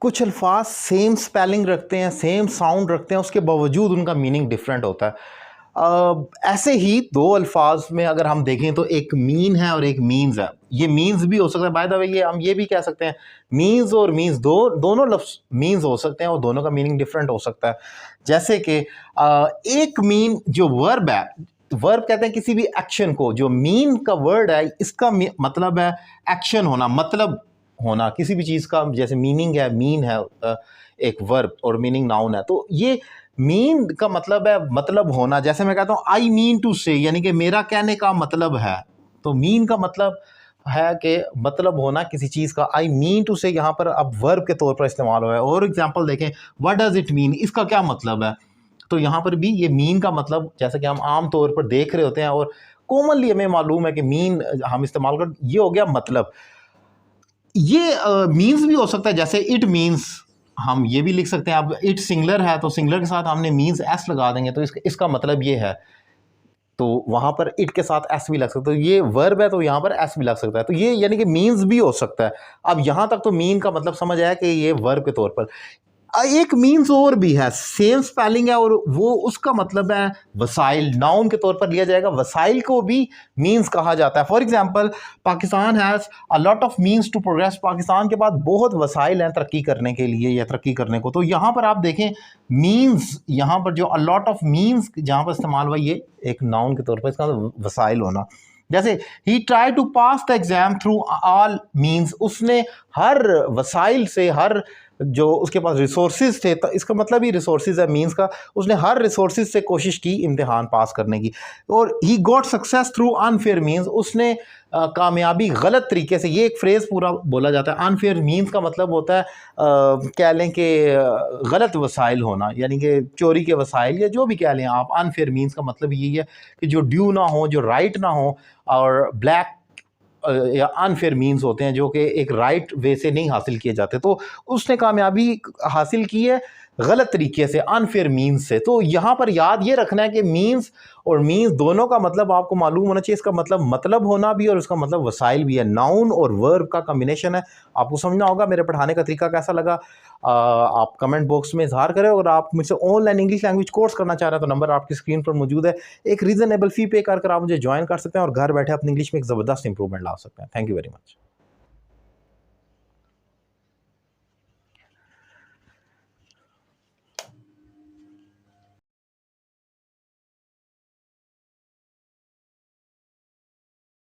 कुछ अल्फाज same spelling रखते हैं, सेम साउंड रखते हैं, उसके बावजूद उनका मीनिंग डिफरेंट होता है। ऐसे ही दो अल्फाज में अगर हम देखें तो एक मीन है और एक मीन्स है। ये मीन्स भी हो सकता है, बाय द वे ये हम ये भी कह सकते हैं मीन्स और मीन्स दोनों लफ्ज मीन्स हो सकते हैं और दोनों का मीनिंग डिफरेंट हो सकता है। जैसे कि एक मीन जो वर्ब है, वर्ब कहते हैं किसी भी एक्शन को, जो मीन का वर्ड है इसका मतलब है एक्शन होना, मतलब होना किसी भी चीज़ का। जैसे मीनिंग है, मीन है एक वर्ब और मीनिंग नाउन है। तो ये मीन का मतलब है मतलब होना। जैसे मैं कहता हूँ आई मीन टू से, यानी कि मेरा कहने का मतलब है। तो मीन का मतलब है कि मतलब होना किसी चीज़ का। आई मीन टू से यहाँ पर अब वर्ब के तौर पर इस्तेमाल हुआ है। और एग्जांपल देखें, व्हाट डज इट मीन, इसका क्या मतलब है। तो यहाँ पर भी ये मीन का मतलब, जैसे कि हम आम तौर पर देख रहे होते हैं और कॉमनली हमें मालूम है कि मीन हम इस्तेमाल कर, ये हो गया मतलब। ये मीन्स भी हो सकता है, जैसे इट मीन्स हम ये भी लिख सकते हैं। अब इट सिंगलर है तो सिंगलर के साथ हमने मीन्स एस लगा देंगे तो इसका मतलब ये है। तो वहाँ पर इट के साथ एस भी लग सकता है। तो ये वर्ब है तो यहाँ पर एस भी लग सकता है। तो ये यानी कि मीन्स भी हो सकता है। अब यहाँ तक तो मीन का मतलब समझ आया कि ये वर्ब के तौर पर। एक मीन्स और भी है, सेम स्पेलिंग है और वो उसका मतलब है वसाइल, नाउन के तौर पर लिया जाएगा। वसाइल को भी मीन्स कहा जाता है। For example, Pakistan has a lot of means to progress. Pakistan के पास बहुत वसाइल हैं तरक्की करने के लिए या तरक्की करने को। तो यहाँ पर आप देखें मीन्स, यहाँ पर जो अ लॉट ऑफ मीन्स जहाँ पर इस्तेमाल हुआ, ये एक नाउन के तौर पर इसका वसाइल होना। जैसे ही try to pass the exam through all means, उसने हर वसाइल से, हर जो उसके पास रिसोर्सेज थे, तो इसका मतलब ही रिसोर्सेज है मीन्स का, उसने हर रिसोर्सेज से कोशिश की इम्तिहान पास करने की। और he got success through unfair means, उसने कामयाबी गलत तरीके से, ये एक फ्रेज़ पूरा बोला जाता है। अनफेयर मीन्स का मतलब होता है कह लें कि गलत वसाइल होना, यानी कि चोरी के वसाइल या जो भी कह लें आप। अनफेयर मीन्स का मतलब यही है कि जो ड्यू ना हो, जो राइट ना हो। और ब्लैक या अनफेयर मीन्स होते हैं जो कि एक राइट वे से नहीं हासिल किए जाते। तो उसने कामयाबी हासिल की है गलत तरीके से, अनफेयर मीन्स से। तो यहाँ पर याद ये रखना है कि मीन्स और मीन्स दोनों का मतलब आपको मालूम होना चाहिए। इसका मतलब होना भी और उसका मतलब वसाइल भी है। नाउन और वर्ब का कम्बिनेशन है, आपको समझना होगा। मेरे पढ़ाने का तरीका कैसा लगा आप कमेंट बॉक्स में इजहार करें। और आप मुझसे ऑनलाइन इंग्लिश लैंग्वेज कोर्स करना चाह रहे हैं तो नंबर आपकी स्क्रीन पर मौजूद है। एक रीजनेबल फी पे कर आप मुझे ज्वाइन कर सकते हैं और घर बैठे अपनी इंग्लिश में एक ज़बरदस्त इंप्रूवमेंट ला सकते हैं। Thank you very much.